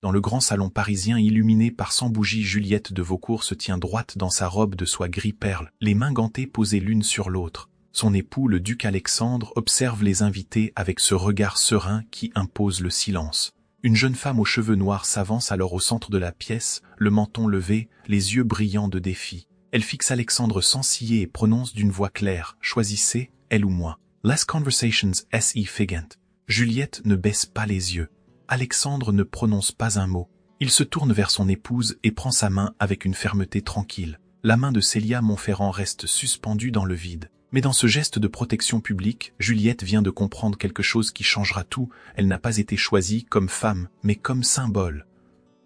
Dans le grand salon parisien illuminé par 100 bougies, Juliette de Vaucourt se tient droite dans sa robe de soie gris perle, les mains gantées posées l'une sur l'autre. Son époux, le duc Alexandre, observe les invités avec ce regard serein qui impose le silence. Une jeune femme aux cheveux noirs s'avance alors au centre de la pièce, le menton levé, les yeux brillants de défi. Elle fixe Alexandre sans ciller et prononce d'une voix claire « Choisissez, elle ou moi. Less conversations, S.E. Figant ». Juliette ne baisse pas les yeux. Alexandre ne prononce pas un mot. Il se tourne vers son épouse et prend sa main avec une fermeté tranquille. La main de Célia Montferrand reste suspendue dans le vide. Mais dans ce geste de protection publique, Juliette vient de comprendre quelque chose qui changera tout. Elle n'a pas été choisie comme femme, mais comme symbole.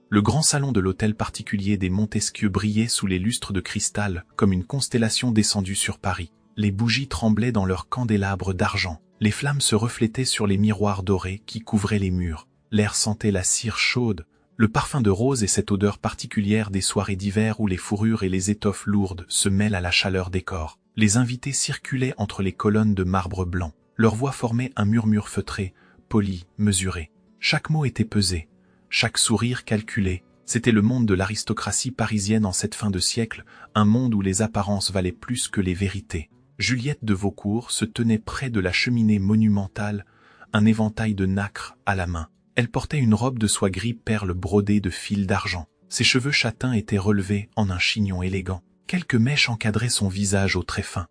Le grand salon de l'hôtel particulier des Montesquieu brillait sous les lustres de cristal, comme une constellation descendue sur Paris. Les bougies tremblaient dans leurs candélabres d'argent. Les flammes se reflétaient sur les miroirs dorés qui couvraient les murs. L'air sentait la cire chaude, le parfum de rose et cette odeur particulière des soirées d'hiver où les fourrures et les étoffes lourdes se mêlent à la chaleur des corps. Les invités circulaient entre les colonnes de marbre blanc. Leur voix formait un murmure feutré, poli, mesuré. Chaque mot était pesé, chaque sourire calculé. C'était le monde de l'aristocratie parisienne en cette fin de siècle, un monde où les apparences valaient plus que les vérités. Juliette de Vaucourt se tenait près de la cheminée monumentale, un éventail de nacre à la main. Elle portait une robe de soie gris perle brodée de fils d'argent. Ses cheveux châtains étaient relevés en un chignon élégant. Quelques mèches encadraient son visage au trait fin.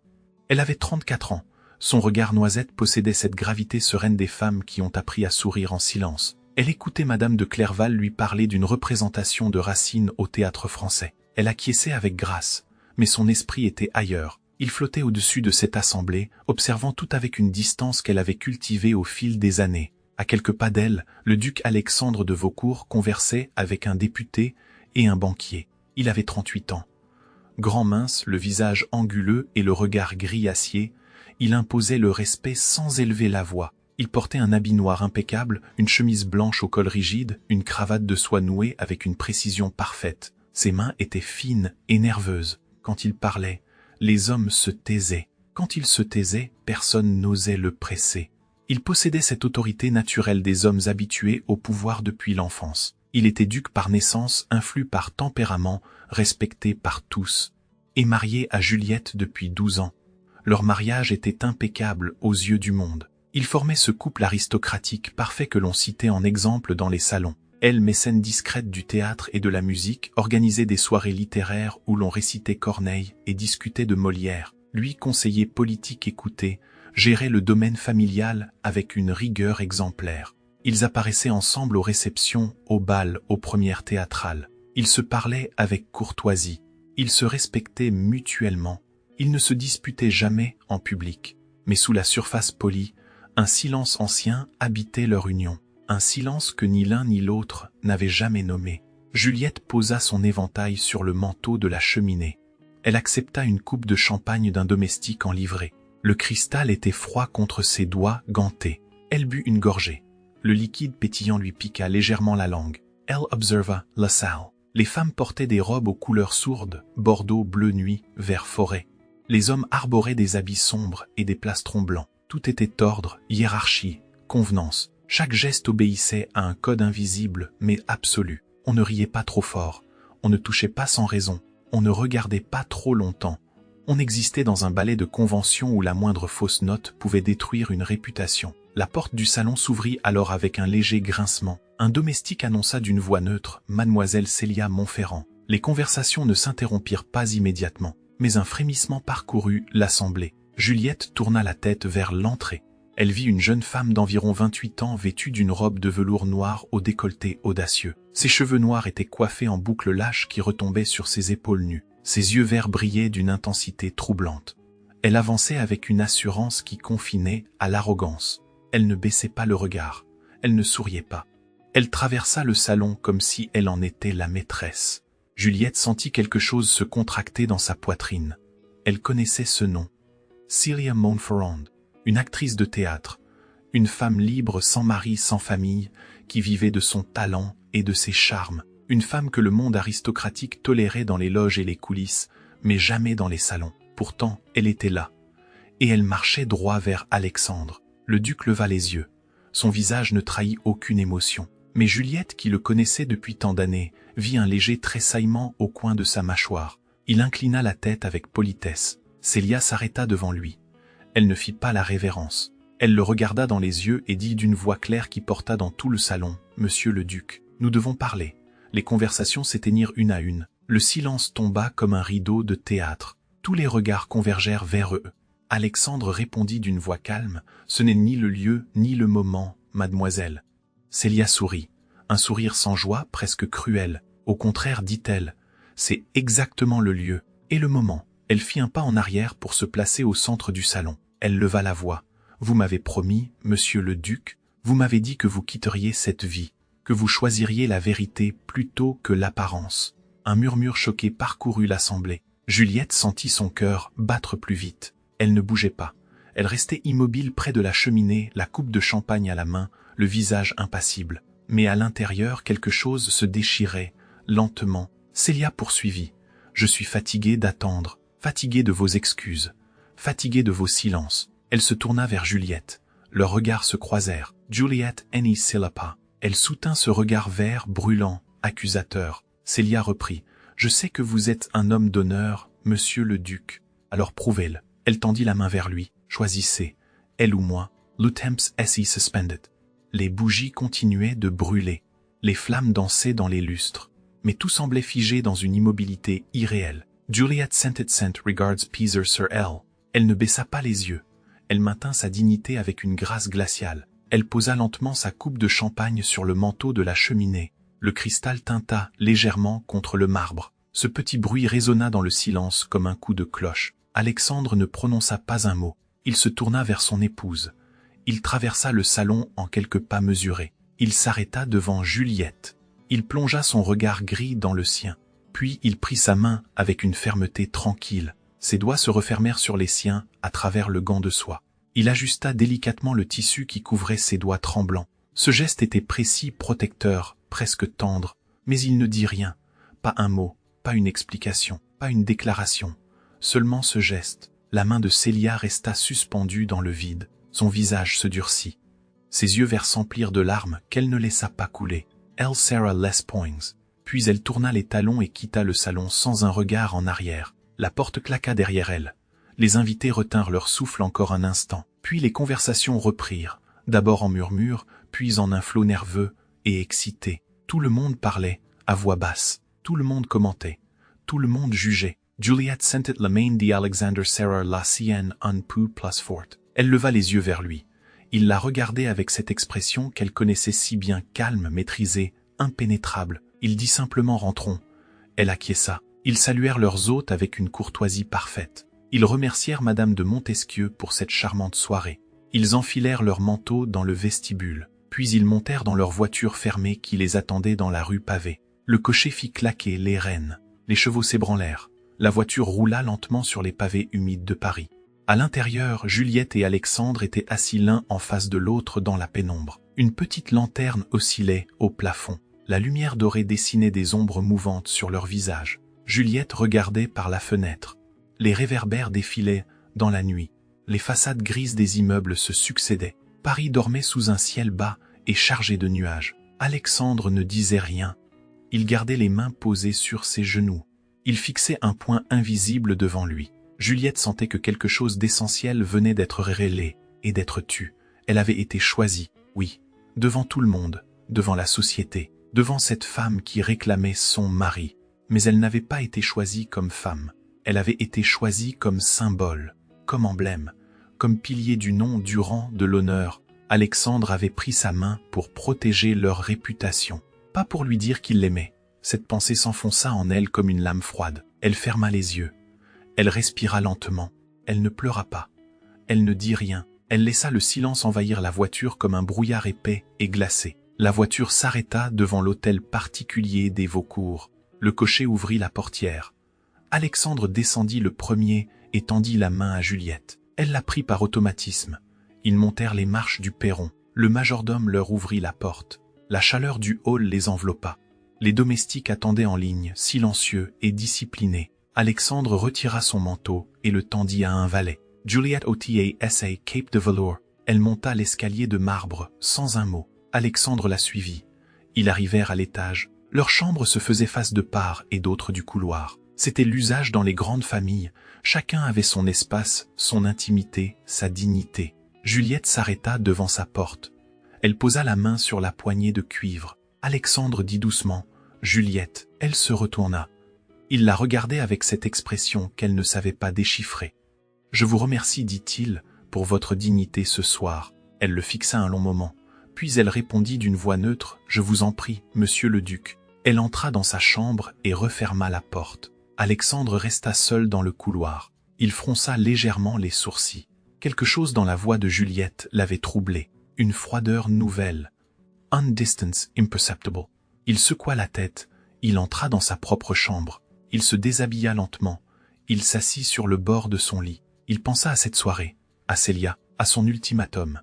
Elle avait 34 ans. Son regard noisette possédait cette gravité sereine des femmes qui ont appris à sourire en silence. Elle écoutait Madame de Clerval lui parler d'une représentation de Racine au théâtre français. Elle acquiesçait avec grâce, mais son esprit était ailleurs. Il flottait au-dessus de cette assemblée, observant tout avec une distance qu'elle avait cultivée au fil des années. À quelques pas d'elle, le duc Alexandre de Vaucourt conversait avec un député et un banquier. Il avait 38 ans. Grand mince, le visage anguleux et le regard gris acier, il imposait le respect sans élever la voix. Il portait un habit noir impeccable, une chemise blanche au col rigide, une cravate de soie nouée avec une précision parfaite. Ses mains étaient fines et nerveuses. Quand il parlait, les hommes se taisaient. Quand il se taisait, personne n'osait le presser. Il possédait cette autorité naturelle des hommes habitués au pouvoir depuis l'enfance. Il était duc par naissance, influe par tempérament, respecté par tous, et marié à Juliette depuis 12 ans. Leur mariage était impeccable aux yeux du monde. Ils formaient ce couple aristocratique parfait que l'on citait en exemple dans les salons. Elle, mécène discrète du théâtre et de la musique, organisait des soirées littéraires où l'on récitait Corneille et discutait de Molière. Lui, conseiller politique écouté, gérait le domaine familial avec une rigueur exemplaire. Ils apparaissaient ensemble aux réceptions, aux bals, aux premières théâtrales. Ils se parlaient avec courtoisie. Ils se respectaient mutuellement. Ils ne se disputaient jamais en public. Mais sous la surface polie, un silence ancien habitait leur union. Un silence que ni l'un ni l'autre n'avait jamais nommé. Juliette posa son éventail sur le manteau de la cheminée. Elle accepta une coupe de champagne d'un domestique en livrée. Le cristal était froid contre ses doigts gantés. Elle but une gorgée. Le liquide pétillant lui piqua légèrement la langue. Elle observa la salle. Les femmes portaient des robes aux couleurs sourdes, bordeaux, bleu nuit, vert forêt. Les hommes arboraient des habits sombres et des plastrons blancs. Tout était ordre, hiérarchie, convenance. Chaque geste obéissait à un code invisible mais absolu. On ne riait pas trop fort, on ne touchait pas sans raison, on ne regardait pas trop longtemps. On existait dans un ballet de convention où la moindre fausse note pouvait détruire une réputation. La porte du salon s'ouvrit alors avec un léger grincement. Un domestique annonça d'une voix neutre « Mademoiselle Célia Montferrand ». Les conversations ne s'interrompirent pas immédiatement, mais un frémissement parcourut l'assemblée. Juliette tourna la tête vers l'entrée. Elle vit une jeune femme d'environ 28 ans vêtue d'une robe de velours noir au décolleté audacieux. Ses cheveux noirs étaient coiffés en boucles lâches qui retombaient sur ses épaules nues. Ses yeux verts brillaient d'une intensité troublante. Elle avançait avec une assurance qui confinait à l'arrogance. Elle ne baissait pas le regard. Elle ne souriait pas. Elle traversa le salon comme si elle en était la maîtresse. Juliette sentit quelque chose se contracter dans sa poitrine. Elle connaissait ce nom. Célia Montferrand. Une actrice de théâtre, une femme libre sans mari, sans famille, qui vivait de son talent et de ses charmes, une femme que le monde aristocratique tolérait dans les loges et les coulisses, mais jamais dans les salons. Pourtant, elle était là, et elle marchait droit vers Alexandre. Le duc leva les yeux. Son visage ne trahit aucune émotion. Mais Juliette, qui le connaissait depuis tant d'années, vit un léger tressaillement au coin de sa mâchoire. Il inclina la tête avec politesse. Célia s'arrêta devant lui. Elle ne fit pas la révérence. Elle le regarda dans les yeux et dit d'une voix claire qui porta dans tout le salon, « Monsieur le duc, nous devons parler. » Les conversations s'éteignirent une à une. Le silence tomba comme un rideau de théâtre. Tous les regards convergèrent vers eux. Alexandre répondit d'une voix calme, « Ce n'est ni le lieu ni le moment, mademoiselle. » Célia sourit, un sourire sans joie, presque cruel. Au contraire, dit-elle, « C'est exactement le lieu et le moment. » Elle fit un pas en arrière pour se placer au centre du salon. Elle leva la voix. « Vous m'avez promis, monsieur le duc, vous m'avez dit que vous quitteriez cette vie, que vous choisiriez la vérité plutôt que l'apparence. » Un murmure choqué parcourut l'assemblée. Juliette sentit son cœur battre plus vite. Elle ne bougeait pas. Elle restait immobile près de la cheminée, la coupe de champagne à la main, le visage impassible. Mais à l'intérieur, quelque chose se déchirait, lentement. Célia poursuivit. « Je suis fatiguée d'attendre, fatiguée de vos excuses, fatiguée de vos silences. » Elle se tourna vers Juliette. Leurs regards se croisèrent. Juliette any syllapa. Elle soutint ce regard vert, brûlant, accusateur. Célia reprit. « Je sais que vous êtes un homme d'honneur, monsieur le duc. Alors prouvez-le. » Elle tendit la main vers lui. « Choisissez, elle ou moi. Lutemps esse suspended. » Les bougies continuaient de brûler. Les flammes dansaient dans les lustres. Mais tout semblait figé dans une immobilité irréelle. Juliette sentit regards Peaser sur elle. Elle ne baissa pas les yeux. Elle maintint sa dignité avec une grâce glaciale. Elle posa lentement sa coupe de champagne sur le manteau de la cheminée. Le cristal tinta légèrement contre le marbre. Ce petit bruit résonna dans le silence comme un coup de cloche. Alexandre ne prononça pas un mot. Il se tourna vers son épouse. Il traversa le salon en quelques pas mesurés. Il s'arrêta devant Juliette. Il plongea son regard gris dans le sien. Puis il prit sa main avec une fermeté tranquille. Ses doigts se refermèrent sur les siens à travers le gant de soie. Il ajusta délicatement le tissu qui couvrait ses doigts tremblants. Ce geste était précis, protecteur, presque tendre. Mais il ne dit rien. Pas un mot, pas une explication, pas une déclaration. Seulement ce geste. La main de Célia resta suspendue dans le vide. Son visage se durcit. Ses yeux verts s'emplirent de larmes qu'elle ne laissa pas couler. Elle serra les poings. Puis elle tourna les talons et quitta le salon sans un regard en arrière. La porte claqua derrière elle. Les invités retinrent leur souffle encore un instant. Puis les conversations reprirent, d'abord en murmures, puis en un flot nerveux et excité. Tout le monde parlait, à voix basse. Tout le monde commentait. Tout le monde jugeait. Juliette sentit la main d'Alexander serrar la sienne un peu plus forte. Elle leva les yeux vers lui. Il la regardait avec cette expression qu'elle connaissait si bien, calme, maîtrisée, impénétrable. Il dit simplement « rentrons ». Elle acquiesça. Ils saluèrent leurs hôtes avec une courtoisie parfaite. Ils remercièrent Madame de Montesquieu pour cette charmante soirée. Ils enfilèrent leurs manteaux dans le vestibule. Puis ils montèrent dans leur voiture fermée qui les attendait dans la rue pavée. Le cocher fit claquer les rênes. Les chevaux s'ébranlèrent. La voiture roula lentement sur les pavés humides de Paris. À l'intérieur, Juliette et Alexandre étaient assis l'un en face de l'autre dans la pénombre. Une petite lanterne oscillait au plafond. La lumière dorée dessinait des ombres mouvantes sur leurs visages. Juliette regardait par la fenêtre. Les réverbères défilaient dans la nuit. Les façades grises des immeubles se succédaient. Paris dormait sous un ciel bas et chargé de nuages. Alexandre ne disait rien. Il gardait les mains posées sur ses genoux. Il fixait un point invisible devant lui. Juliette sentait que quelque chose d'essentiel venait d'être révélé et d'être tu. Elle avait été choisie, oui, devant tout le monde, devant la société, devant cette femme qui réclamait son mari. Mais elle n'avait pas été choisie comme femme. Elle avait été choisie comme symbole, comme emblème, comme pilier du nom, du rang, de l'honneur. Alexandre avait pris sa main pour protéger leur réputation, pas pour lui dire qu'il l'aimait. Cette pensée s'enfonça en elle comme une lame froide. Elle ferma les yeux. Elle respira lentement. Elle ne pleura pas. Elle ne dit rien. Elle laissa le silence envahir la voiture comme un brouillard épais et glacé. La voiture s'arrêta devant l'hôtel particulier des Vaucourt. Le cocher ouvrit la portière. Alexandre descendit le premier et tendit la main à Juliette. Elle la prit par automatisme. Ils montèrent les marches du perron. Le majordome leur ouvrit la porte. La chaleur du hall les enveloppa. Les domestiques attendaient en ligne, silencieux et disciplinés. Alexandre retira son manteau et le tendit à un valet. Juliette ôta sa cape de velours. Elle monta l'escalier de marbre, sans un mot. Alexandre la suivit. Ils arrivèrent à l'étage. Leurs chambres se faisaient face de part et d'autre du couloir. C'était l'usage dans les grandes familles. Chacun avait son espace, son intimité, sa dignité. Juliette s'arrêta devant sa porte. Elle posa la main sur la poignée de cuivre. Alexandre dit doucement « Juliette ». Elle se retourna. Il la regardait avec cette expression qu'elle ne savait pas déchiffrer. « Je vous remercie, dit-il, pour votre dignité ce soir. » Elle le fixa un long moment. Puis elle répondit d'une voix neutre « Je vous en prie, monsieur le duc ». Elle entra dans sa chambre et referma la porte. Alexandre resta seul dans le couloir. Il fronça légèrement les sourcils. Quelque chose dans la voix de Juliette l'avait troublé. Une froideur nouvelle. « Un distance imperceptible ». Il secoua la tête. Il entra dans sa propre chambre. Il se déshabilla lentement. Il s'assit sur le bord de son lit. Il pensa à cette soirée, à Célia, à son ultimatum,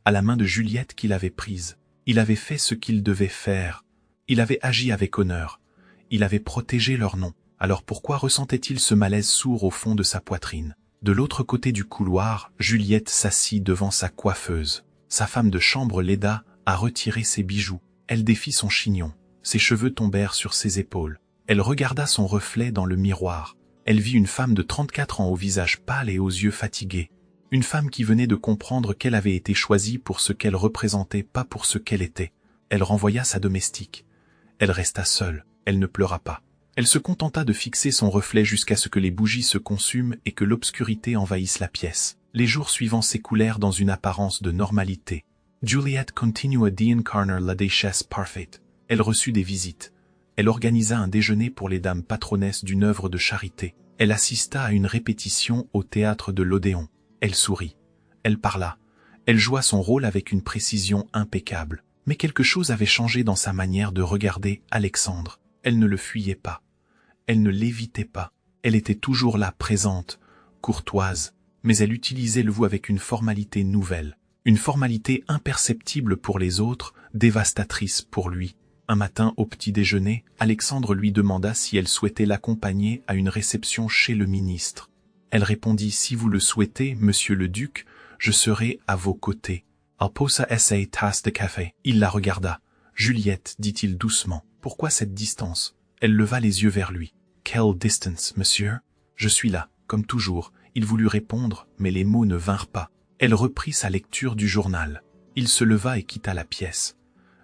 à la main de Juliette qu'il avait prise. Il avait fait ce qu'il devait faire. Il avait agi avec honneur. Il avait protégé leur nom. Alors pourquoi ressentait-il ce malaise sourd au fond de sa poitrine? De l'autre côté du couloir, Juliette s'assit devant sa coiffeuse. Sa femme de chambre l'aida à retirer ses bijoux. Elle défit son chignon. Ses cheveux tombèrent sur ses épaules. Elle regarda son reflet dans le miroir. Elle vit une femme de 34 ans au visage pâle et aux yeux fatigués. Une femme qui venait de comprendre qu'elle avait été choisie pour ce qu'elle représentait, pas pour ce qu'elle était. Elle renvoya sa domestique. Elle resta seule. Elle ne pleura pas. Elle se contenta de fixer son reflet jusqu'à ce que les bougies se consument et que l'obscurité envahisse la pièce. Les jours suivants s'écoulèrent dans une apparence de normalité. Juliette continua d'incarner la duchesse parfaite. Elle reçut des visites. Elle organisa un déjeuner pour les dames patronesses d'une œuvre de charité. Elle assista à une répétition au théâtre de l'Odéon. Elle sourit. Elle parla. Elle joua son rôle avec une précision impeccable. Mais quelque chose avait changé dans sa manière de regarder Alexandre. Elle ne le fuyait pas. Elle ne l'évitait pas. Elle était toujours là, présente, courtoise. Mais elle utilisait le vous avec une formalité nouvelle. Une formalité imperceptible pour les autres, dévastatrice pour lui. Un matin, au petit-déjeuner, Alexandre lui demanda si elle souhaitait l'accompagner à une réception chez le ministre. Elle répondit « Si vous le souhaitez, monsieur le duc, je serai à vos côtés. » Elle posa sa tasse de café. Il la regarda. « Juliette, dit-il doucement, pourquoi cette distance ?» Elle leva les yeux vers lui. « Quelle distance, monsieur ?»« Je suis là, comme toujours. » Il voulut répondre, mais les mots ne vinrent pas. Elle reprit sa lecture du journal. Il se leva et quitta la pièce.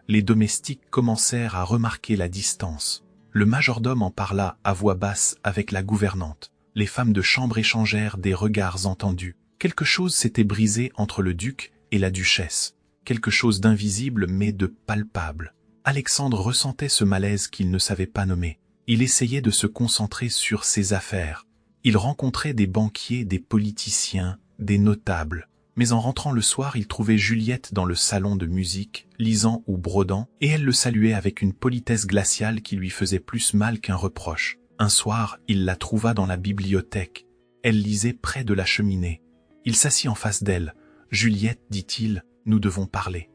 Les domestiques commencèrent à remarquer la distance. Le majordome en parla à voix basse avec la gouvernante. Les femmes de chambre échangèrent des regards entendus. Quelque chose s'était brisé entre le duc et la duchesse. Quelque chose d'invisible mais de palpable. Alexandre ressentait ce malaise qu'il ne savait pas nommer. Il essayait de se concentrer sur ses affaires. Il rencontrait des banquiers, des politiciens, des notables. Mais en rentrant le soir, il trouvait Juliette dans le salon de musique, lisant ou brodant, et elle le saluait avec une politesse glaciale qui lui faisait plus mal qu'un reproche. Un soir, il la trouva dans la bibliothèque. Elle lisait près de la cheminée. Il s'assit en face d'elle. « Juliette, dit-il, nous devons parler. »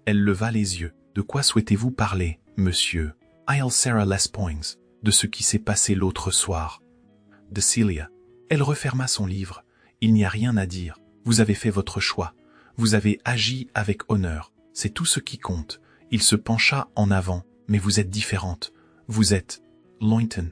Elle leva les yeux. « De quoi souhaitez-vous parler, monsieur ?»« I'll Sarah Les Poings. » De ce qui s'est passé l'autre soir. De Celia. Elle referma son livre. « Il n'y a rien à dire. Vous avez fait votre choix. Vous avez agi avec honneur. C'est tout ce qui compte. » Il se pencha en avant. « Mais vous êtes différente. Vous êtes... Lointon. »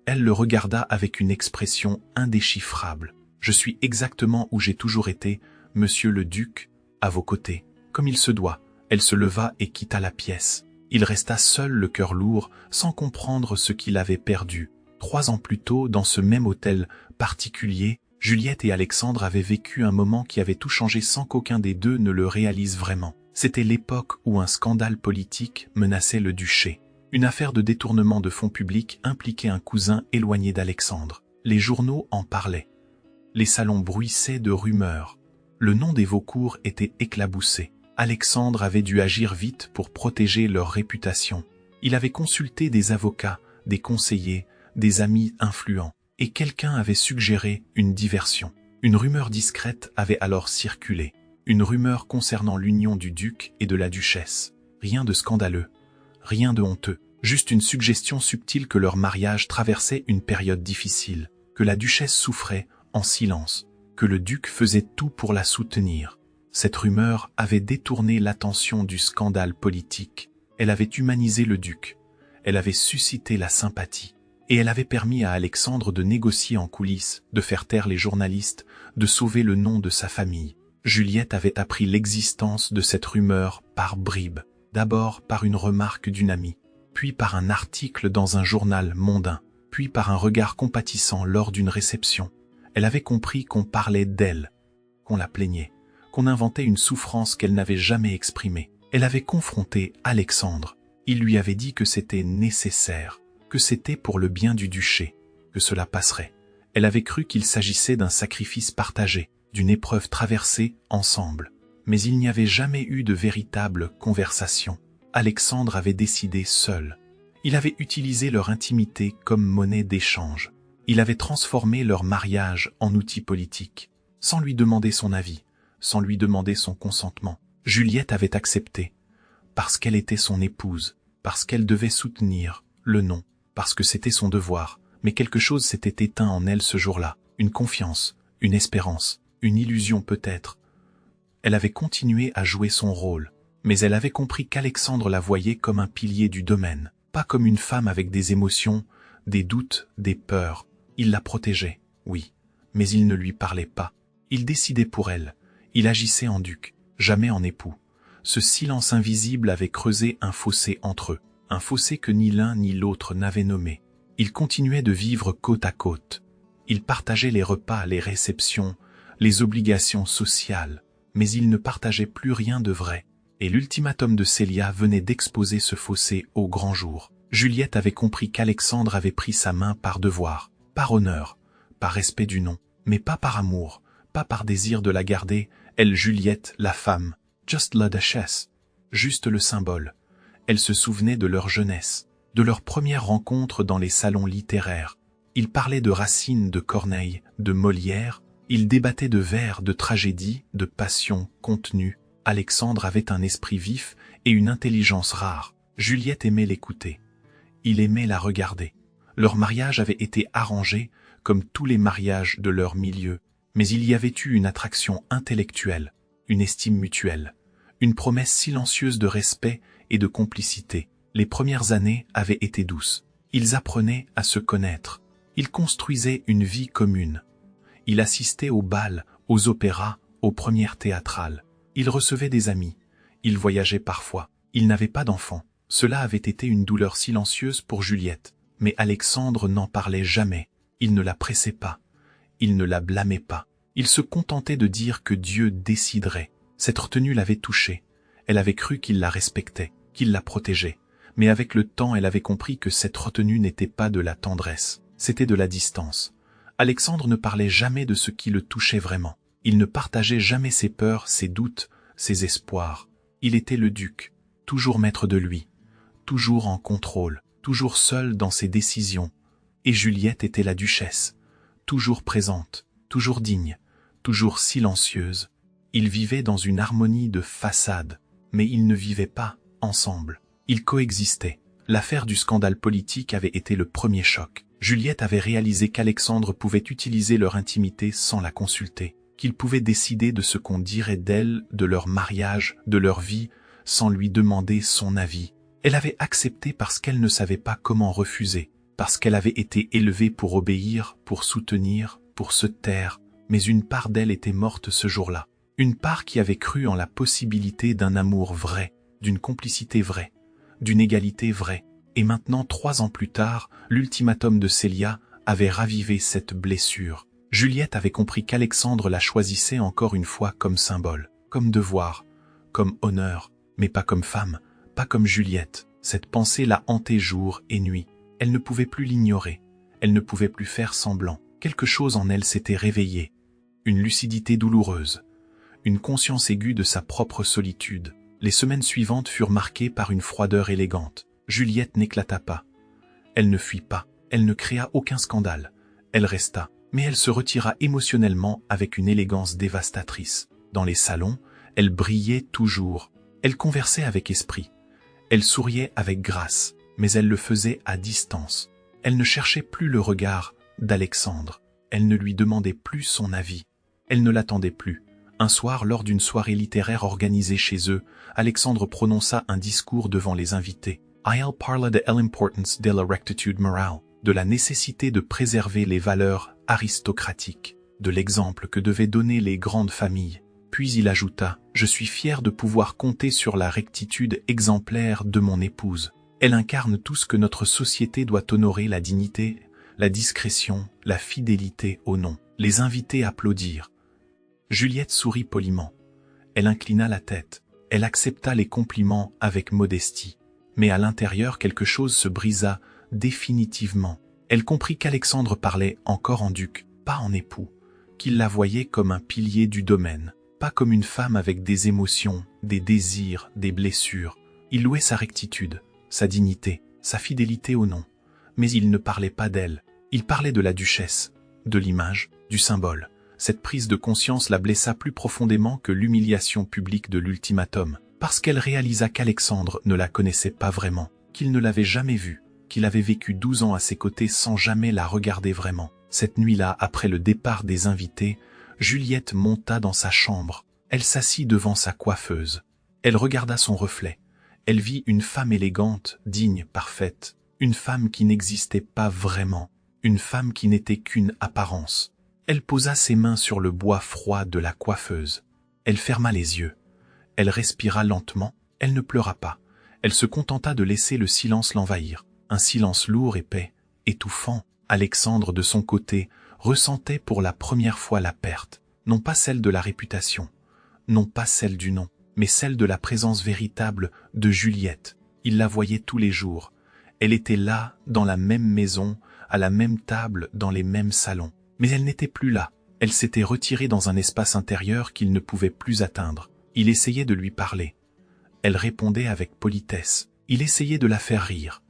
Elle le regarda avec une expression indéchiffrable. « Je suis exactement où j'ai toujours été, monsieur le duc, à vos côtés. » Comme il se doit, elle se leva et quitta la pièce. Il resta seul, le cœur lourd, sans comprendre ce qu'il avait perdu. 3 ans plus tôt, dans ce même hôtel particulier, Juliette et Alexandre avaient vécu un moment qui avait tout changé sans qu'aucun des deux ne le réalise vraiment. C'était l'époque où un scandale politique menaçait le duché. Une affaire de détournement de fonds publics impliquait un cousin éloigné d'Alexandre. Les journaux en parlaient. Les salons bruissaient de rumeurs. Le nom des Vaucourt était éclaboussé. Alexandre avait dû agir vite pour protéger leur réputation. Il avait consulté des avocats, des conseillers, des amis influents, et quelqu'un avait suggéré une diversion. Une rumeur discrète avait alors circulé. Une rumeur concernant l'union du duc et de la duchesse. Rien de scandaleux, rien de honteux, juste une suggestion subtile que leur mariage traversait une période difficile, que la duchesse souffrait en silence, que le duc faisait tout pour la soutenir. Cette rumeur avait détourné l'attention du scandale politique. Elle avait humanisé le duc. Elle avait suscité la sympathie. Et elle avait permis à Alexandre de négocier en coulisses, de faire taire les journalistes, de sauver le nom de sa famille. Juliette avait appris l'existence de cette rumeur par bribes, d'abord par une remarque d'une amie, puis par un article dans un journal mondain, puis par un regard compatissant lors d'une réception. Elle avait compris qu'on parlait d'elle, qu'on la plaignait, qu'on inventait une souffrance qu'elle n'avait jamais exprimée. Elle avait confronté Alexandre. Il lui avait dit que c'était nécessaire, que c'était pour le bien du duché, que cela passerait. Elle avait cru qu'il s'agissait d'un sacrifice partagé, d'une épreuve traversée ensemble. Mais il n'y avait jamais eu de véritable conversation. Alexandre avait décidé seul. Il avait utilisé leur intimité comme monnaie d'échange. Il avait transformé leur mariage en outil politique, sans lui demander son avis, sans lui demander son consentement. Juliette avait accepté, parce qu'elle était son épouse, parce qu'elle devait soutenir le non, parce que c'était son devoir. Mais quelque chose s'était éteint en elle ce jour-là, une confiance, une espérance, une illusion peut-être. Elle avait continué à jouer son rôle, mais elle avait compris qu'Alexandre la voyait comme un pilier du domaine, pas comme une femme avec des émotions, des doutes, des peurs. Il la protégeait, oui, mais il ne lui parlait pas. Il décidait pour elle, il agissait en duc, jamais en époux. Ce silence invisible avait creusé un fossé entre eux, un fossé que ni l'un ni l'autre n'avait nommé. Ils continuaient de vivre côte à côte. Ils partageaient les repas, les réceptions, les obligations sociales, mais ils ne partageaient plus rien de vrai. Et l'ultimatum de Célia venait d'exposer ce fossé au grand jour. Juliette avait compris qu'Alexandre avait pris sa main par devoir, par honneur, par respect du nom, mais pas par amour, pas par désir de la garder, elle Juliette, la femme, just la duchesse, juste le symbole. Elle se souvenait de leur jeunesse, de leur première rencontre dans les salons littéraires. Ils parlaient de Racine, de Corneille, de Molière, ils débattaient de vers, de tragédies, de passions contenues. Alexandre avait un esprit vif et une intelligence rare. Juliette aimait l'écouter. Il aimait la regarder. Leur mariage avait été arrangé, comme tous les mariages de leur milieu, mais il y avait eu une attraction intellectuelle, une estime mutuelle, une promesse silencieuse de respect et de complicité. Les premières années avaient été douces. Ils apprenaient à se connaître. Ils construisaient une vie commune. Il assistait aux bals, aux opéras, aux premières théâtrales. Il recevait des amis. Il voyageait parfois. Il n'avait pas d'enfants. Cela avait été une douleur silencieuse pour Juliette. Mais Alexandre n'en parlait jamais. Il ne la pressait pas. Il ne la blâmait pas. Il se contentait de dire que Dieu déciderait. Cette retenue l'avait touchée. Elle avait cru qu'il la respectait, qu'il la protégeait. Mais avec le temps, elle avait compris que cette retenue n'était pas de la tendresse. C'était de la distance. Alexandre ne parlait jamais de ce qui le touchait vraiment. Il ne partageait jamais ses peurs, ses doutes, ses espoirs. Il était le duc, toujours maître de lui, toujours en contrôle, toujours seul dans ses décisions. Et Juliette était la duchesse, toujours présente, toujours digne, toujours silencieuse. Ils vivaient dans une harmonie de façade, mais ils ne vivaient pas ensemble. Ils coexistaient. L'affaire du scandale politique avait été le premier choc. Juliette avait réalisé qu'Alexandre pouvait utiliser leur intimité sans la consulter, qu'il pouvait décider de ce qu'on dirait d'elle, de leur mariage, de leur vie, sans lui demander son avis. Elle avait accepté parce qu'elle ne savait pas comment refuser, parce qu'elle avait été élevée pour obéir, pour soutenir, pour se taire, mais une part d'elle était morte ce jour-là. Une part qui avait cru en la possibilité d'un amour vrai, d'une complicité vraie, d'une égalité vraie. Et maintenant, 3 ans plus tard, l'ultimatum de Célia avait ravivé cette blessure. Juliette avait compris qu'Alexandre la choisissait encore une fois comme symbole, comme devoir, comme honneur, mais pas comme femme, pas comme Juliette. Cette pensée la hantait jour et nuit. Elle ne pouvait plus l'ignorer. Elle ne pouvait plus faire semblant. Quelque chose en elle s'était réveillé. Une lucidité douloureuse. Une conscience aiguë de sa propre solitude. Les semaines suivantes furent marquées par une froideur élégante. Juliette n'éclata pas. Elle ne fuit pas. Elle ne créa aucun scandale. Elle resta. Mais elle se retira émotionnellement avec une élégance dévastatrice. Dans les salons, elle brillait toujours. Elle conversait avec esprit. Elle souriait avec grâce, mais elle le faisait à distance. Elle ne cherchait plus le regard d'Alexandre. Elle ne lui demandait plus son avis. Elle ne l'attendait plus. Un soir, lors d'une soirée littéraire organisée chez eux, Alexandre prononça un discours devant les invités. Il parla de l'importance de la rectitude morale, de la nécessité de préserver les valeurs aristocratiques, de l'exemple que devaient donner les grandes familles. Puis il ajouta « Je suis fier de pouvoir compter sur la rectitude exemplaire de mon épouse. Elle incarne tout ce que notre société doit honorer, la dignité, la discrétion, la fidélité au nom. » Les invités applaudirent. Juliette sourit poliment. Elle inclina la tête. Elle accepta les compliments avec modestie. Mais à l'intérieur, quelque chose se brisa définitivement. Elle comprit qu'Alexandre parlait encore en duc, pas en époux, qu'il la voyait comme un pilier du domaine, pas comme une femme avec des émotions, des désirs, des blessures. Il louait sa rectitude, sa dignité, sa fidélité au nom. Mais il ne parlait pas d'elle. Il parlait de la duchesse, de l'image, du symbole. Cette prise de conscience la blessa plus profondément que l'humiliation publique de l'ultimatum, parce qu'elle réalisa qu'Alexandre ne la connaissait pas vraiment, qu'il ne l'avait jamais vue, qu'il avait vécu 12 ans à ses côtés sans jamais la regarder vraiment. Cette nuit-là, après le départ des invités, Juliette monta dans sa chambre. Elle s'assit devant sa coiffeuse. Elle regarda son reflet. Elle vit une femme élégante, digne, parfaite, une femme qui n'existait pas vraiment, une femme qui n'était qu'une apparence. Elle posa ses mains sur le bois froid de la coiffeuse. Elle ferma les yeux. Elle respira lentement. Elle ne pleura pas. Elle se contenta de laisser le silence l'envahir. Un silence lourd, épais, étouffant. Alexandre, de son côté, ressentait pour la première fois la perte. Non pas celle de la réputation, non pas celle du nom, mais celle de la présence véritable de Juliette. Il la voyait tous les jours. Elle était là, dans la même maison, à la même table, dans les mêmes salons. Mais elle n'était plus là. Elle s'était retirée dans un espace intérieur qu'il ne pouvait plus atteindre. Il essayait de lui parler. Elle répondait avec politesse. Il essayait de la faire rire.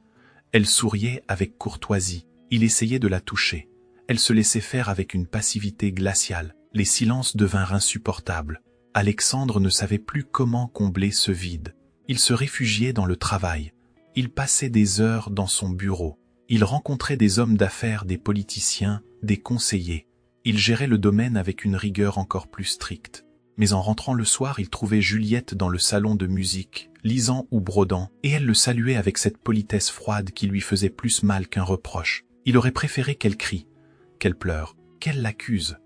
Elle souriait avec courtoisie. Il essayait de la toucher. Elle se laissait faire avec une passivité glaciale. Les silences devinrent insupportables. Alexandre ne savait plus comment combler ce vide. Il se réfugiait dans le travail. Il passait des heures dans son bureau. Il rencontrait des hommes d'affaires, des politiciens, des conseillers. Il gérait le domaine avec une rigueur encore plus stricte. Mais en rentrant le soir, il trouvait Juliette dans le salon de musique, lisant ou brodant, et elle le saluait avec cette politesse froide qui lui faisait plus mal qu'un reproche. Il aurait préféré qu'elle crie, qu'elle pleure, qu'elle l'accuse.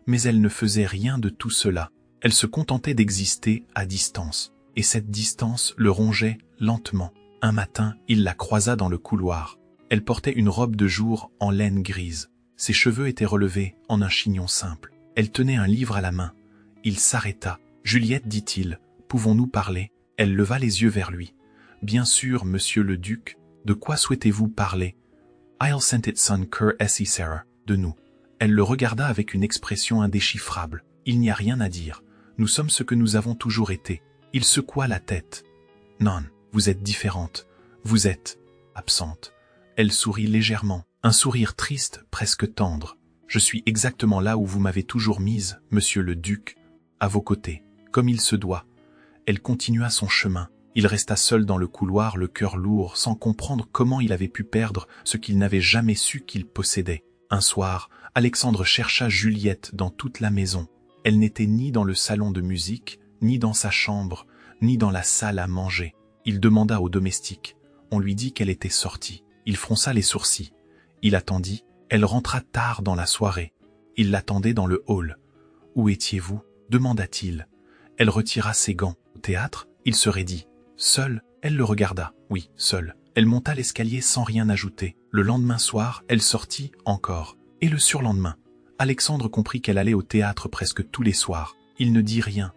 Mais elle ne faisait rien de tout cela. Elle se contentait d'exister à distance. Et cette distance le rongeait lentement. Un matin, il la croisa dans le couloir. Elle portait une robe de jour en laine grise. Ses cheveux étaient relevés en un chignon simple. Elle tenait un livre à la main. Il s'arrêta. « Juliette, dit-il, pouvons-nous parler ?» Elle leva les yeux vers lui. « Bien sûr, monsieur le duc. De quoi souhaitez-vous parler ?»« I'll send it son cœur si Sarah. » De nous. Elle le regarda avec une expression indéchiffrable. « Il n'y a rien à dire. Nous sommes ce que nous avons toujours été. » Il secoua la tête. « Non, vous êtes différente. Vous êtes absente. » Elle sourit légèrement, un sourire triste, presque tendre. « Je suis exactement là où vous m'avez toujours mise, monsieur le duc, à vos côtés, comme il se doit. » Elle continua son chemin. Il resta seul dans le couloir, le cœur lourd, sans comprendre comment il avait pu perdre ce qu'il n'avait jamais su qu'il possédait. Un soir, Alexandre chercha Juliette dans toute la maison. Elle n'était ni dans le salon de musique, ni dans sa chambre, ni dans la salle à manger. Il demanda au domestique. On lui dit qu'elle était sortie. Il fronça les sourcils. Il attendit. Elle rentra tard dans la soirée. Il l'attendait dans le hall. « Où étiez-vous » demanda-t-il. Elle retira ses gants. Au théâtre, il se raidit. Seule, elle le regarda. Oui, seule. Elle monta l'escalier sans rien ajouter. Le lendemain soir, elle sortit encore. Et le surlendemain. Alexandre comprit qu'elle allait au théâtre presque tous les soirs. Il ne dit rien.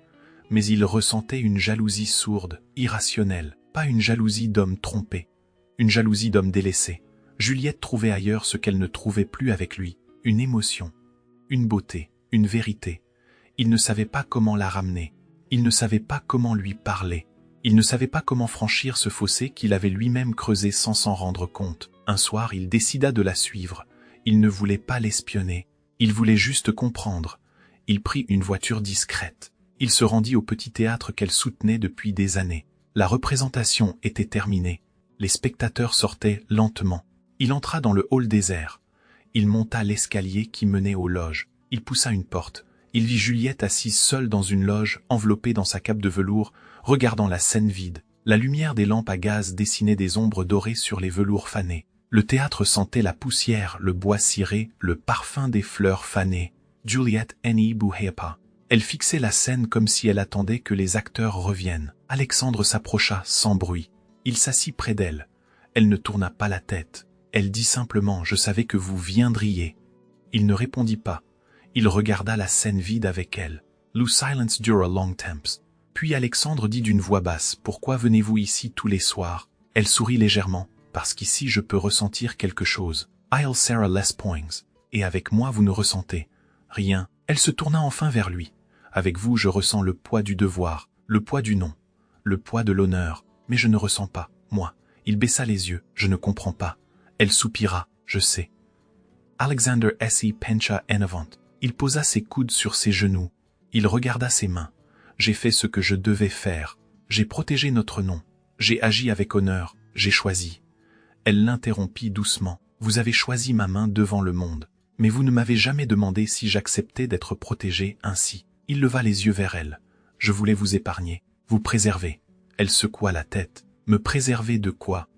Mais il ressentait une jalousie sourde, irrationnelle. Pas une jalousie d'homme trompé. Une jalousie d'homme délaissé. Juliette trouvait ailleurs ce qu'elle ne trouvait plus avec lui. Une émotion. Une beauté. Une vérité. Il ne savait pas comment la ramener. Il ne savait pas comment lui parler. Il ne savait pas comment franchir ce fossé qu'il avait lui-même creusé sans s'en rendre compte. Un soir, il décida de la suivre. Il ne voulait pas l'espionner. Il voulait juste comprendre. Il prit une voiture discrète. Il se rendit au petit théâtre qu'elle soutenait depuis des années. La représentation était terminée. Les spectateurs sortaient lentement. Il entra dans le hall désert. Il monta l'escalier qui menait aux loges. Il poussa une porte. Il vit Juliette assise seule dans une loge, enveloppée dans sa cape de velours, regardant la scène vide. La lumière des lampes à gaz dessinait des ombres dorées sur les velours fanés. Le théâtre sentait la poussière, le bois ciré, le parfum des fleurs fanées. Juliette n'y bougeait pas. Elle fixait la scène comme si elle attendait que les acteurs reviennent. Alexandre s'approcha sans bruit. Il s'assit près d'elle. Elle ne tourna pas la tête. Elle dit simplement « Je savais que vous viendriez ». Il ne répondit pas. Il regarda la scène vide avec elle. Lou silence dure a long temps. Puis Alexandre dit d'une voix basse « Pourquoi venez-vous ici tous les soirs ?» Elle sourit légèrement. « Parce qu'ici je peux ressentir quelque chose. I'll Sarah less points. Et avec moi vous ne ressentez rien. » Elle se tourna enfin vers lui. « Avec vous je ressens le poids du devoir, le poids du nom, le poids de l'honneur. Mais je ne ressens pas, moi. » Il baissa les yeux. « Je ne comprends pas. » Elle soupira. « Je sais. » Alexander S.E. pencha en avant. Il posa ses coudes sur ses genoux. Il regarda ses mains. « J'ai fait ce que je devais faire. J'ai protégé notre nom. J'ai agi avec honneur. J'ai choisi. » Elle l'interrompit doucement. « Vous avez choisi ma main devant le monde. Mais vous ne m'avez jamais demandé si j'acceptais d'être protégé ainsi. » Il leva les yeux vers elle. « Je voulais vous épargner, vous préserver. » Elle secoua la tête. « Me préserver de quoi ?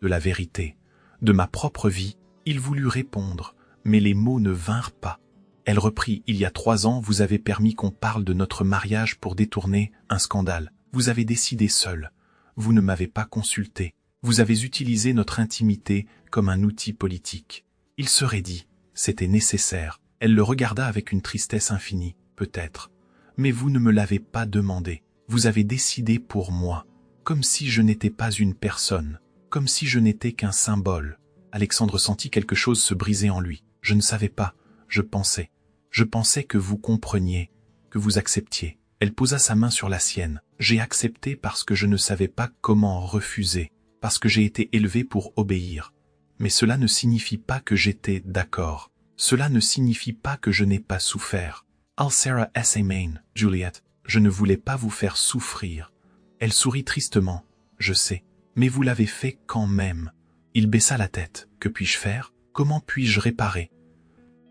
De la vérité. De ma propre vie. » Il voulut répondre, mais les mots ne vinrent pas. Elle reprit, « Il y a 3 ans, vous avez permis qu'on parle de notre mariage pour détourner un scandale. Vous avez décidé seul. Vous ne m'avez pas consulté. Vous avez utilisé notre intimité comme un outil politique. » Il se raidit. C'était nécessaire. Elle le regarda avec une tristesse infinie, peut-être. « Mais vous ne me l'avez pas demandé. Vous avez décidé pour moi. Comme si je n'étais pas une personne. Comme si je n'étais qu'un symbole. » Alexandre sentit quelque chose se briser en lui. « Je ne savais pas. Je pensais. Je pensais que vous compreniez, que vous acceptiez. » Elle posa sa main sur la sienne. « J'ai accepté parce que je ne savais pas comment refuser, parce que j'ai été élevé pour obéir. Mais cela ne signifie pas que j'étais d'accord. Cela ne signifie pas que je n'ai pas souffert. I'll Sarah S. Main, Juliette, je ne voulais pas vous faire souffrir. » Elle sourit tristement. « Je sais, mais vous l'avez fait quand même. » Il baissa la tête. « Que puis-je faire? Comment puis-je réparer ?»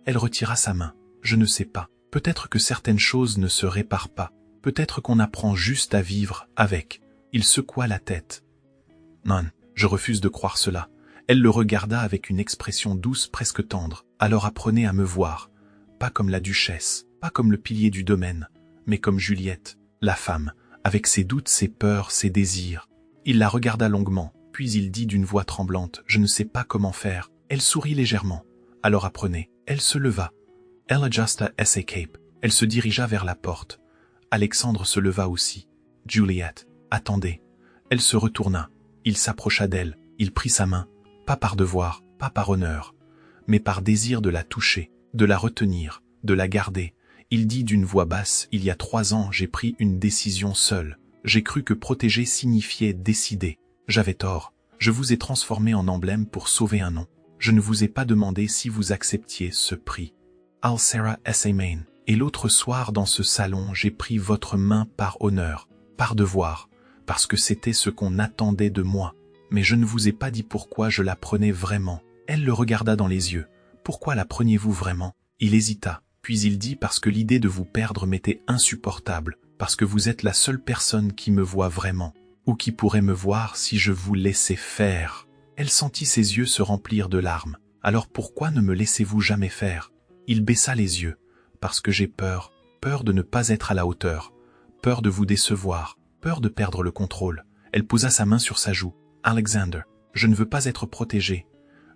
Elle retira sa main. « Je ne sais pas. Peut-être que certaines choses ne se réparent pas. Peut-être qu'on apprend juste à vivre avec. » Il secoua la tête. « Non, je refuse de croire cela. » Elle le regarda avec une expression douce presque tendre. « Alors apprenez à me voir. Pas comme la duchesse, pas comme le pilier du domaine, mais comme Juliette, la femme, avec ses doutes, ses peurs, ses désirs. » Il la regarda longuement, puis il dit d'une voix tremblante, « Je ne sais pas comment faire. » Elle sourit légèrement. « Alors apprenez. » Elle se leva. Elle adjusta sa cape. Elle se dirigea vers la porte. Alexandre se leva aussi. « Juliette, attendez. » Elle se retourna. Il s'approcha d'elle. Il prit sa main. Pas par devoir, pas par honneur, mais par désir de la toucher, de la retenir, de la garder. Il dit d'une voix basse, « Il y a 3 ans, j'ai pris une décision seule. J'ai cru que protéger signifiait décider. J'avais tort. Je vous ai transformé en emblème pour sauver un nom. Je ne vous ai pas demandé si vous acceptiez ce prix. I'll Sarah S. Main. Et l'autre soir dans ce salon, j'ai pris votre main par honneur, par devoir, parce que c'était ce qu'on attendait de moi. Mais je ne vous ai pas dit pourquoi je la prenais vraiment. » Elle le regarda dans les yeux. « Pourquoi la preniez-vous vraiment ?» Il hésita, puis il dit « Parce que l'idée de vous perdre m'était insupportable, parce que vous êtes la seule personne qui me voit vraiment, ou qui pourrait me voir si je vous laissais faire. » Elle sentit ses yeux se remplir de larmes. « Alors pourquoi ne me laissez-vous jamais faire ?» Il baissa les yeux. « Parce que j'ai peur, peur de ne pas être à la hauteur, peur de vous décevoir, peur de perdre le contrôle. » Elle posa sa main sur sa joue. « Alexander, je ne veux pas être protégé.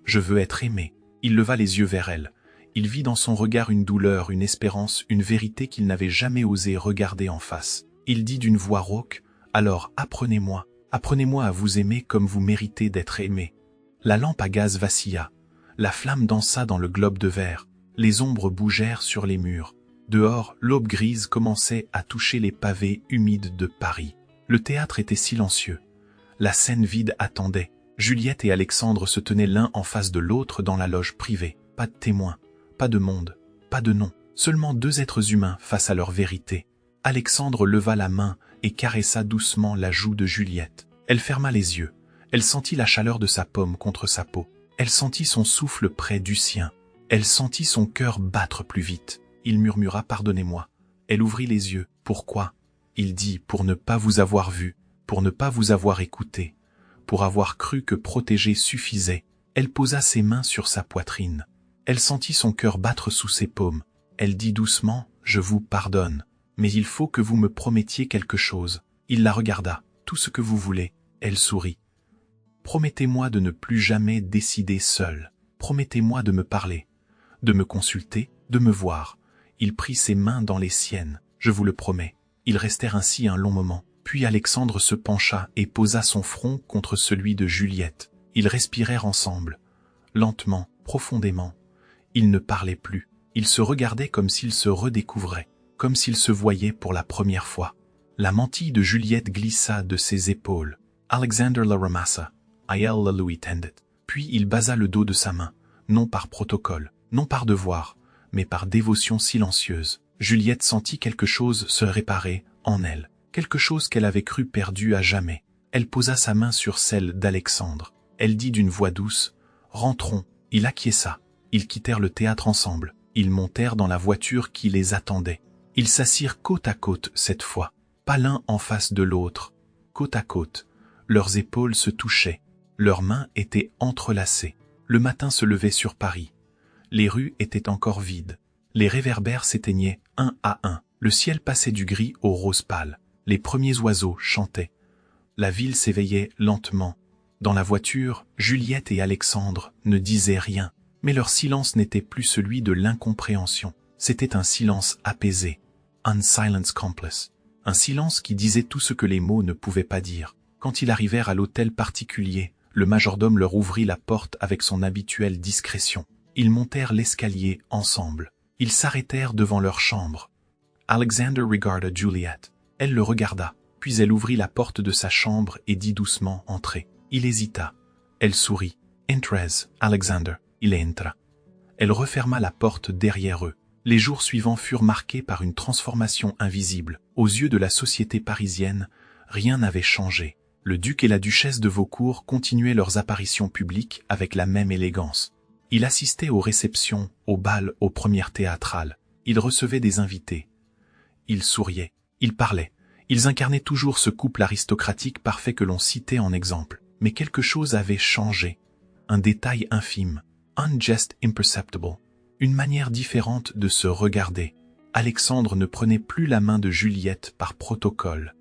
Je veux être aimé. » Il leva les yeux vers elle. Il vit dans son regard une douleur, une espérance, une vérité qu'il n'avait jamais osé regarder en face. Il dit d'une voix rauque, « Alors apprenez-moi, apprenez-moi à vous aimer comme vous méritez d'être aimé. » La lampe à gaz vacilla. La flamme dansa dans le globe de verre. Les ombres bougèrent sur les murs. Dehors, l'aube grise commençait à toucher les pavés humides de Paris. Le théâtre était silencieux. La scène vide attendait. Juliette et Alexandre se tenaient l'un en face de l'autre dans la loge privée. Pas de témoins, pas de monde, pas de nom. Seulement 2 êtres humains face à leur vérité. Alexandre leva la main et caressa doucement la joue de Juliette. Elle ferma les yeux. Elle sentit la chaleur de sa paume contre sa peau. Elle sentit son souffle près du sien. Elle sentit son cœur battre plus vite. Il murmura « Pardonnez-moi, Elle ouvrit les yeux. Pourquoi? Il dit, pour ne pas vous avoir vu, pour ne pas vous avoir écouté, pour avoir cru que protéger suffisait. Elle posa ses mains sur sa poitrine. Elle sentit son cœur battre sous ses paumes. Elle dit doucement, je vous pardonne, mais il faut que vous me promettiez quelque chose. Il la regarda. Tout ce que vous voulez. Elle sourit. Promettez-moi de ne plus jamais décider seul. Promettez-moi de me parler, de me consulter, de me voir. Il prit ses mains dans les siennes. Je vous le promets. Ils restèrent ainsi un long moment. Puis Alexandre se pencha et posa son front contre celui de Juliette. Ils respirèrent ensemble. Lentement, profondément. Ils ne parlaient plus. Ils se regardaient comme s'ils se redécouvraient, comme s'ils se voyaient pour la première fois. La mantille de Juliette glissa de ses épaules. Alexander la ramassa. Elle la lui tendit. Puis il basa le dos de sa main, non par protocole, non par devoir, mais par dévotion silencieuse. Juliette sentit quelque chose se réparer en elle, quelque chose qu'elle avait cru perdu à jamais. Elle posa sa main sur celle d'Alexandre. Elle dit d'une voix douce, « Rentrons ». Il acquiesça. Ils quittèrent le théâtre ensemble. Ils montèrent dans la voiture qui les attendait. Ils s'assirent côte à côte cette fois, pas l'un en face de l'autre, côte à côte. Leurs épaules se touchaient. Leurs mains étaient entrelacées. Le matin se levait sur Paris. Les rues étaient encore vides. Les réverbères s'éteignaient un à un. Le ciel passait du gris au rose pâle. Les premiers oiseaux chantaient. La ville s'éveillait lentement. Dans la voiture, Juliette et Alexandre ne disaient rien. Mais leur silence n'était plus celui de l'incompréhension. C'était un silence apaisé. Un silence complice. Un silence qui disait tout ce que les mots ne pouvaient pas dire. Quand ils arrivèrent à l'hôtel particulier, le majordome leur ouvrit la porte avec son habituelle discrétion. Ils montèrent l'escalier ensemble. Ils s'arrêtèrent devant leur chambre. Alexander regarda Juliette. Elle le regarda, puis elle ouvrit la porte de sa chambre et dit doucement « Entrez ». Il hésita. Elle sourit. « Entrez, Alexander ». Il entra. Elle referma la porte derrière eux. Les jours suivants furent marqués par une transformation invisible. Aux yeux de la société parisienne, rien n'avait changé. Le duc et la duchesse de Vaucourt continuaient leurs apparitions publiques avec la même élégance. Il assistait aux réceptions, aux bals, aux premières théâtrales. Il recevait des invités. Il souriait. Il parlait. Ils incarnaient toujours ce couple aristocratique parfait que l'on citait en exemple. Mais quelque chose avait changé. Un détail infime. Un geste imperceptible. Une manière différente de se regarder. Alexandre ne prenait plus la main de Juliette par protocole.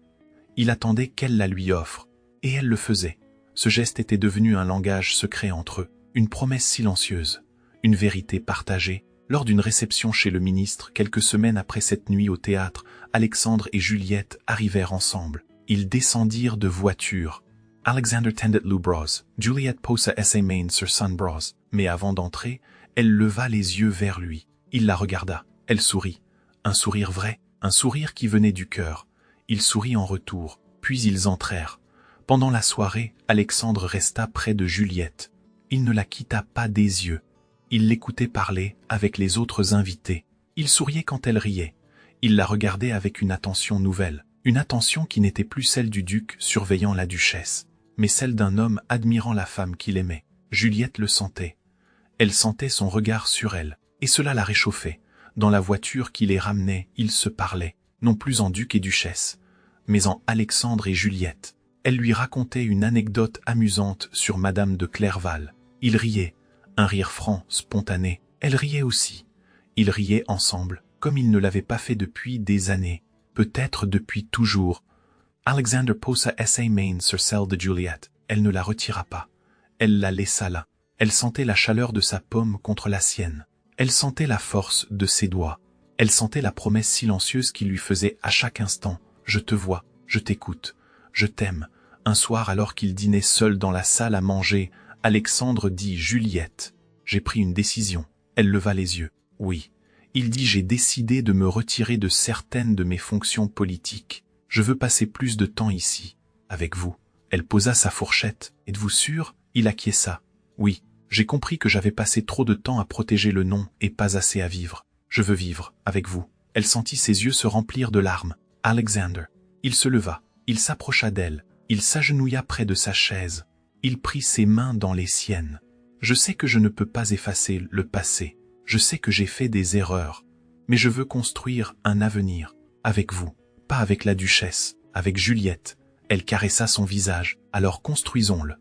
Il attendait qu'elle la lui offre. Et elle le faisait. Ce geste était devenu un langage secret entre eux. Une promesse silencieuse. Une vérité partagée. Lors d'une réception chez le ministre, quelques semaines après cette nuit au théâtre, Alexandre et Juliette arrivèrent ensemble. Ils descendirent de voiture. Alexander tendit le bras. Juliette posa ses mains sur son bras. Mais avant d'entrer, elle leva les yeux vers lui. Il la regarda. Elle sourit. Un sourire vrai, un sourire qui venait du cœur. Il sourit en retour. Puis ils entrèrent. Pendant la soirée, Alexandre resta près de Juliette. Il ne la quitta pas des yeux. Il l'écoutait parler avec les autres invités. Il souriait quand elle riait. Il la regardait avec une attention nouvelle. Une attention qui n'était plus celle du duc surveillant la duchesse, mais celle d'un homme admirant la femme qu'il aimait. Juliette le sentait. Elle sentait son regard sur elle, et cela la réchauffait. Dans la voiture qui les ramenait, ils se parlaient, non plus en duc et duchesse, mais en Alexandre et Juliette. Elle lui racontait une anecdote amusante sur Madame de Clerval. Il riait, un rire franc, spontané. Elle riait aussi. Ils riaient ensemble, comme ils ne l'avaient pas fait depuis des années, peut-être depuis toujours. Alexander posa ses mains sur celle de Juliette. Elle ne la retira pas. Elle la laissa là. Elle sentait la chaleur de sa paume contre la sienne. Elle sentait la force de ses doigts. Elle sentait la promesse silencieuse qui lui faisait à chaque instant « Je te vois, je t'écoute, je t'aime ». Un soir, alors qu'il dînait seul dans la salle à manger, Alexandre dit « Juliette, j'ai pris une décision ». Elle leva les yeux. « Oui ». Il dit « J'ai décidé de me retirer de certaines de mes fonctions politiques. Je veux passer plus de temps ici, avec vous ». Elle posa sa fourchette. « Êtes-vous sûr ?» Il acquiesça. « Oui, j'ai compris que j'avais passé trop de temps à protéger le nom et pas assez à vivre. Je veux vivre, avec vous. » Elle sentit ses yeux se remplir de larmes. « Alexander ». Il se leva. Il s'approcha d'elle. Il s'agenouilla près de sa chaise. Il prit ses mains dans les siennes. « Je sais que je ne peux pas effacer le passé. Je sais que j'ai fait des erreurs. Mais je veux construire un avenir, avec vous, pas avec la duchesse, avec Juliette. Elle caressa son visage, alors construisons-le.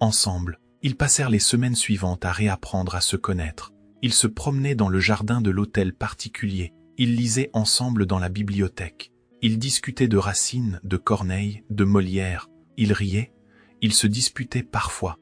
Ensemble, ils passèrent les semaines suivantes à réapprendre à se connaître. Ils se promenaient dans le jardin de l'hôtel particulier. Ils lisaient ensemble dans la bibliothèque. Ils discutaient de Racine, de Corneille, de Molière. Ils riaient. Ils se disputaient parfois.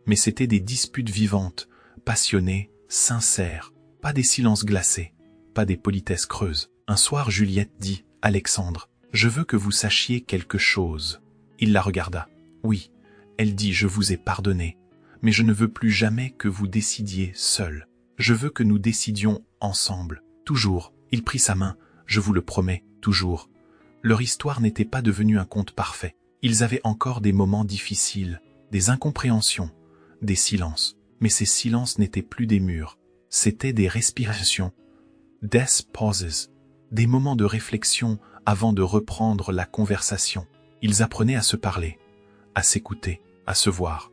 Mais c'étaient des disputes vivantes, passionnées, sincères. Pas des silences glacés, pas des politesses creuses. Un soir, Juliette dit « Alexandre, je veux que vous sachiez quelque chose. » Il la regarda. « Oui. » Elle dit « Je vous ai pardonné, mais je ne veux plus jamais que vous décidiez seul. Je veux que nous décidions ensemble. Toujours. » Il prit sa main. « Je vous le promets, toujours. » Leur histoire n'était pas devenue un conte parfait. Ils avaient encore des moments difficiles, des incompréhensions, des silences. Mais ces silences n'étaient plus des murs. C'étaient des respirations. Death pauses. Des moments de réflexion avant de reprendre la conversation. Ils apprenaient à se parler, à s'écouter, à se voir.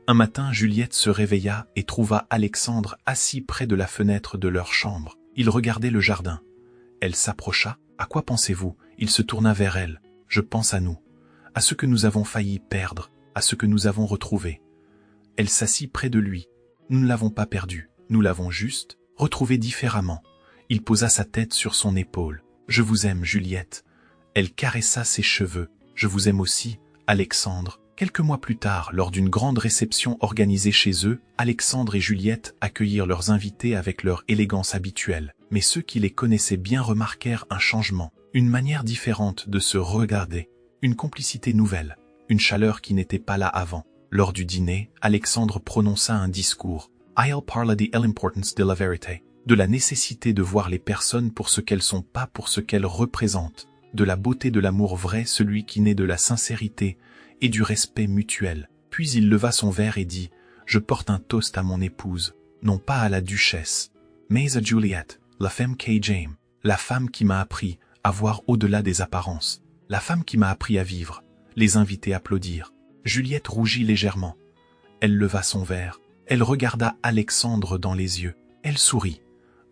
Un matin, Juliette se réveilla et trouva Alexandre assis près de la fenêtre de leur chambre. Il regardait le jardin. Elle s'approcha. « À quoi pensez-vous » Il se tourna vers elle. « Je pense à nous, à ce que nous avons failli perdre, à ce que nous avons retrouvé. » Elle s'assit près de lui. « Nous ne l'avons pas perdu, nous l'avons juste retrouvé différemment. » Il posa sa tête sur son épaule. « Je vous aime, Juliette. » Elle caressa ses cheveux. « Je vous aime aussi, Alexandre. » Quelques mois plus tard, lors d'une grande réception organisée chez eux, Alexandre et Juliette accueillirent leurs invités avec leur élégance habituelle. Mais ceux qui les connaissaient bien remarquèrent un changement, une manière différente de se regarder, une complicité nouvelle, une chaleur qui n'était pas là avant. Lors du dîner, Alexandre prononça un discours. Il parla de l'importance de la vérité, de la nécessité de voir les personnes pour ce qu'elles sont, pas pour ce qu'elles représentent, de la beauté de l'amour vrai, celui qui naît de la sincérité et du respect mutuel. Puis il leva son verre et dit « Je porte un toast à mon épouse, non pas à la duchesse, mais à Juliette, la femme que j'aime, la femme qui m'a appris à voir au-delà des apparences, la femme qui m'a appris à vivre. » Les invités applaudirent. Juliette rougit légèrement. Elle leva son verre. Elle regarda Alexandre dans les yeux. Elle sourit.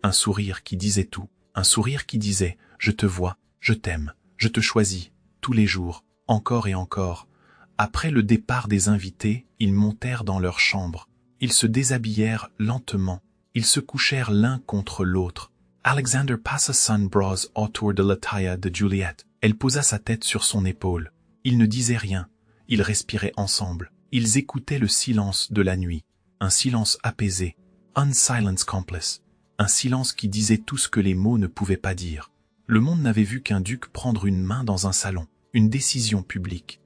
Un sourire qui disait tout. Un sourire qui disait « Je te vois, je t'aime, je te choisis, tous les jours, encore et encore. » Après le départ des invités, ils montèrent dans leur chambre. Ils se déshabillèrent lentement. Ils se couchèrent l'un contre l'autre. Alexander passa son bras autour de la taille de Juliette. Elle posa sa tête sur son épaule. Ils ne disaient rien. Ils respiraient ensemble. Ils écoutaient le silence de la nuit. Un silence apaisé. Un silence complice. Un silence qui disait tout ce que les mots ne pouvaient pas dire. Le monde n'avait vu qu'un duc prendre une main dans un salon. Une décision publique.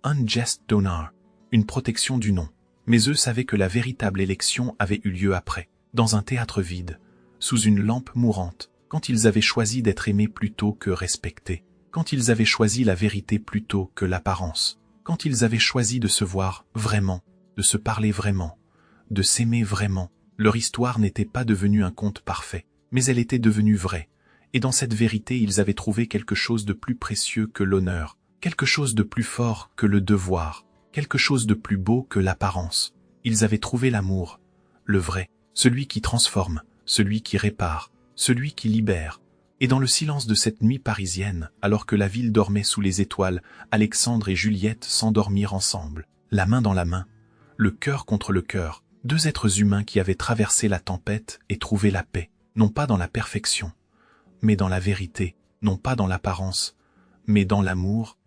Un geste d'honneur. Une protection du nom. Mais eux savaient que la véritable élection avait eu lieu après. Dans un théâtre vide. Sous une lampe mourante. Quand ils avaient choisi d'être aimés plutôt que respectés. Quand ils avaient choisi la vérité plutôt que l'apparence. Quand ils avaient choisi de se voir vraiment, de se parler vraiment, de s'aimer vraiment. Leur histoire n'était pas devenue un conte parfait, mais elle était devenue vraie. Et dans cette vérité, ils avaient trouvé quelque chose de plus précieux que l'honneur, quelque chose de plus fort que le devoir, quelque chose de plus beau que l'apparence. Ils avaient trouvé l'amour, le vrai, celui qui transforme, celui qui répare, celui qui libère. Et dans le silence de cette nuit parisienne, alors que la ville dormait sous les étoiles, Alexandre et Juliette s'endormirent ensemble, la main dans la main, le cœur contre le cœur, deux êtres humains qui avaient traversé la tempête et trouvé la paix, non pas dans la perfection, mais dans la vérité, non pas dans l'apparence, mais dans l'amour